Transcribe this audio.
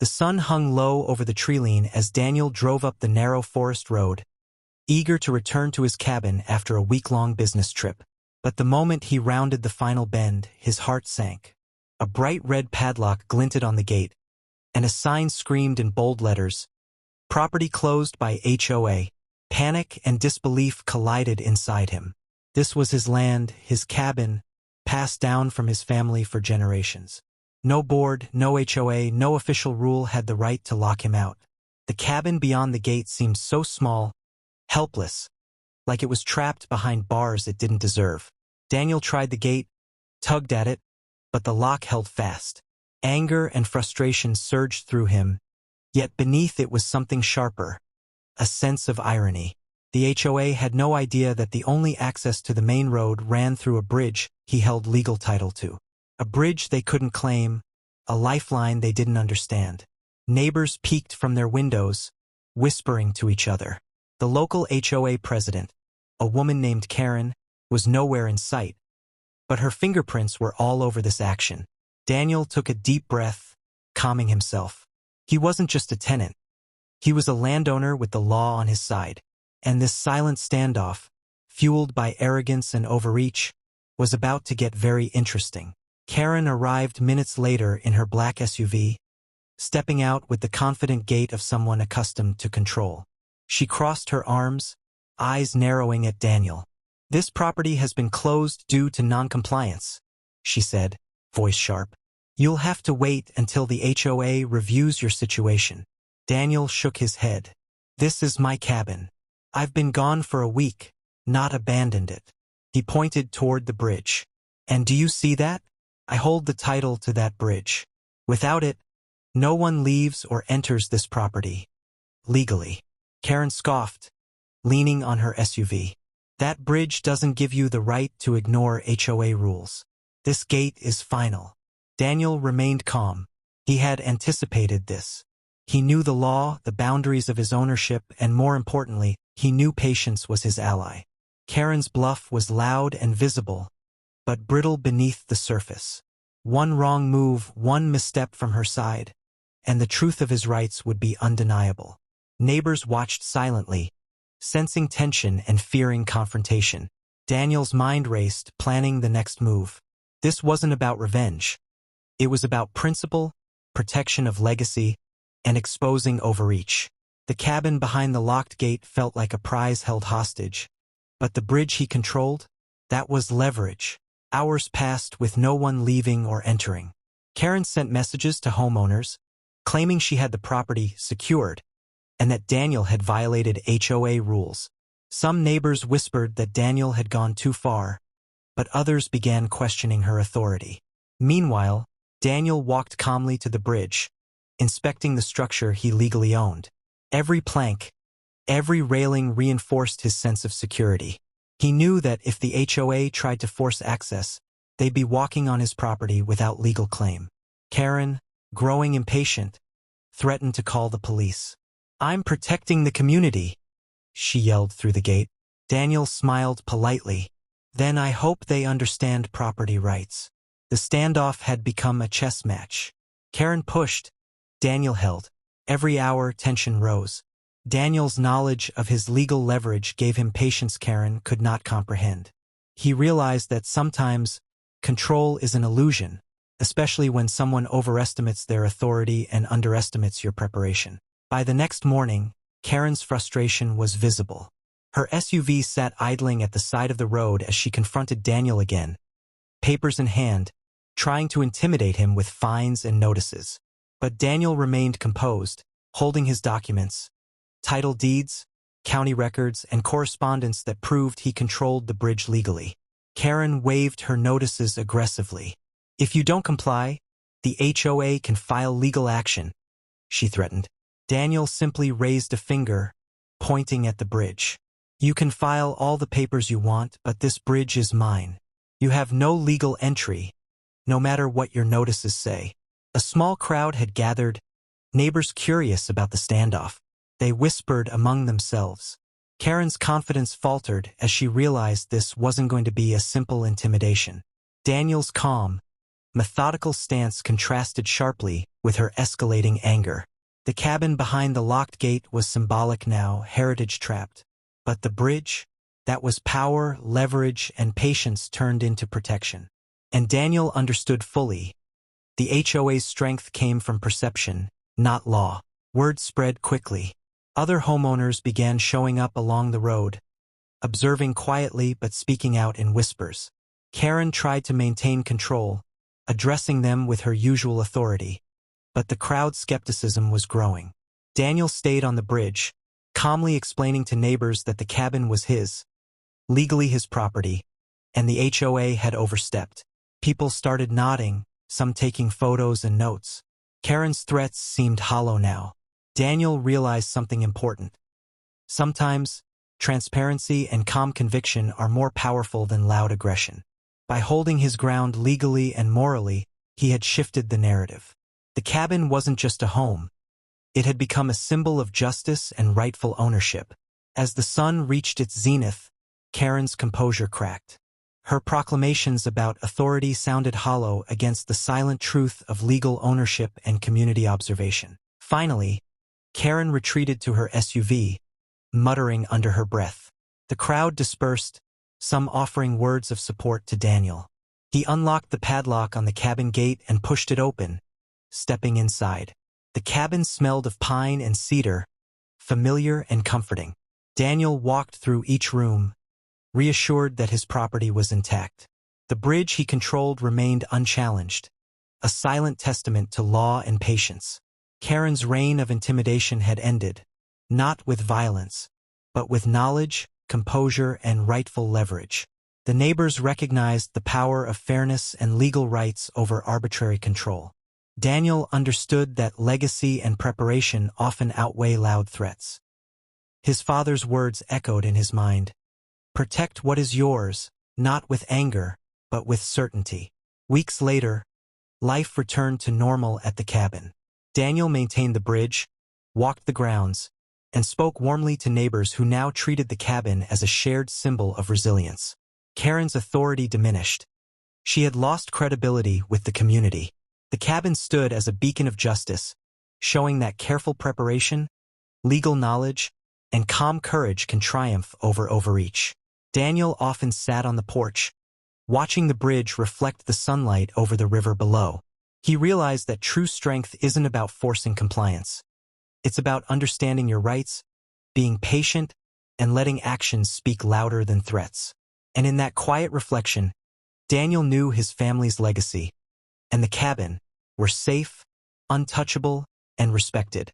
The sun hung low over the treeline as Daniel drove up the narrow forest road, eager to return to his cabin after a week-long business trip. But the moment he rounded the final bend, his heart sank. A bright red padlock glinted on the gate, and a sign screamed in bold letters, "Property closed by HOA." Panic and disbelief collided inside him. This was his land, his cabin, passed down from his family for generations. No board, no HOA, no official rule had the right to lock him out. The cabin beyond the gate seemed so small, helpless, like it was trapped behind bars it didn't deserve. Daniel tried the gate, tugged at it, but the lock held fast. Anger and frustration surged through him, yet beneath it was something sharper, a sense of irony. The HOA had no idea that the only access to the main road ran through a bridge he held legal title to. A bridge they couldn't claim, a lifeline they didn't understand. Neighbors peeked from their windows, whispering to each other. The local HOA president, a woman named Karen, was nowhere in sight, but her fingerprints were all over this action. Daniel took a deep breath, calming himself. He wasn't just a tenant. He was a landowner with the law on his side, and this silent standoff, fueled by arrogance and overreach, was about to get very interesting. Karen arrived minutes later in her black SUV, stepping out with the confident gait of someone accustomed to control. She crossed her arms, eyes narrowing at Daniel. "This property has been closed due to non-compliance," she said, voice sharp. "You'll have to wait until the HOA reviews your situation." Daniel shook his head. "This is my cabin. I've been gone for a week, not abandoned it." He pointed toward the bridge. "And do you see that? I hold the title to that bridge. Without it, no one leaves or enters this property. Legally." Karen scoffed, leaning on her SUV. "That bridge doesn't give you the right to ignore HOA rules. This gate is final." Daniel remained calm. He had anticipated this. He knew the law, the boundaries of his ownership, and more importantly, he knew patience was his ally. Karen's bluff was loud and visible, but brittle beneath the surface. One wrong move, one misstep from her side, and the truth of his rights would be undeniable. Neighbors watched silently, sensing tension and fearing confrontation. Daniel's mind raced, planning the next move. This wasn't about revenge. It was about principle, protection of legacy, and exposing overreach. The cabin behind the locked gate felt like a prize held hostage, but the bridge he controlled, that was leverage. Hours passed with no one leaving or entering. Karen sent messages to homeowners, claiming she had the property secured, and that Daniel had violated HOA rules. Some neighbors whispered that Daniel had gone too far, but others began questioning her authority. Meanwhile, Daniel walked calmly to the bridge, inspecting the structure he legally owned. Every plank, every railing reinforced his sense of security. He knew that if the HOA tried to force access, they'd be walking on his property without legal claim. Karen, growing impatient, threatened to call the police. "I'm protecting the community," she yelled through the gate. Daniel smiled politely. "Then I hope they understand property rights." The standoff had become a chess match. Karen pushed, Daniel held. Every hour, tension rose. Daniel's knowledge of his legal leverage gave him patience Karen could not comprehend. He realized that sometimes control is an illusion, especially when someone overestimates their authority and underestimates your preparation. By the next morning, Karen's frustration was visible. Her SUV sat idling at the side of the road as she confronted Daniel again, papers in hand, trying to intimidate him with fines and notices. But Daniel remained composed, holding his documents, title deeds, county records, and correspondence that proved he controlled the bridge legally. Karen waved her notices aggressively. "If you don't comply, the HOA can file legal action," she threatened. Daniel simply raised a finger, pointing at the bridge. "You can file all the papers you want, but this bridge is mine. You have no legal entry, no matter what your notices say." A small crowd had gathered, neighbors curious about the standoff. They whispered among themselves. Karen's confidence faltered as she realized this wasn't going to be a simple intimidation. Daniel's calm, methodical stance contrasted sharply with with her escalating anger. The cabin behind the locked gate was symbolic now, heritage trapped. But the bridge? That was power, leverage, and patience turned into protection. And Daniel understood fully. The HOA's strength came from perception, not law. Word spread quickly. Other homeowners began showing up along the road, observing quietly but speaking out in whispers. Karen tried to maintain control, addressing them with her usual authority. But the crowd's skepticism was growing. Daniel stayed on the bridge, calmly explaining to neighbors that the cabin was his, legally his property, and the HOA had overstepped. People started nodding, some taking photos and notes. Karen's threats seemed hollow now. Daniel realized something important. Sometimes, transparency and calm conviction are more powerful than loud aggression. By holding his ground legally and morally, he had shifted the narrative. The cabin wasn't just a home. It had become a symbol of justice and rightful ownership. As the sun reached its zenith, Karen's composure cracked. Her proclamations about authority sounded hollow against the silent truth of legal ownership and community observation. Finally, Karen retreated to her SUV, muttering under her breath. The crowd dispersed, some offering words of support to Daniel. He unlocked the padlock on the cabin gate and pushed it open, stepping inside. The cabin smelled of pine and cedar, familiar and comforting. Daniel walked through each room, reassured that his property was intact. The bridge he controlled remained unchallenged, a silent testament to law and patience. Karen's reign of intimidation had ended, not with violence, but with knowledge, composure, and rightful leverage. The neighbors recognized the power of fairness and legal rights over arbitrary control. Daniel understood that legacy and preparation often outweigh loud threats. His father's words echoed in his mind. Protect what is yours, not with anger, but with certainty. Weeks later, life returned to normal at the cabin. Daniel maintained the bridge, walked the grounds, and spoke warmly to neighbors who now treated the cabin as a shared symbol of resilience. Karen's authority diminished. She had lost credibility with the community. The cabin stood as a beacon of justice, showing that careful preparation, legal knowledge, and calm courage can triumph over overreach. Daniel often sat on the porch, watching the bridge reflect the sunlight over the river below. He realized that true strength isn't about forcing compliance. It's about understanding your rights, being patient, and letting actions speak louder than threats. And in that quiet reflection, Daniel knew his family's legacy, and the cabin were safe, untouchable, and respected.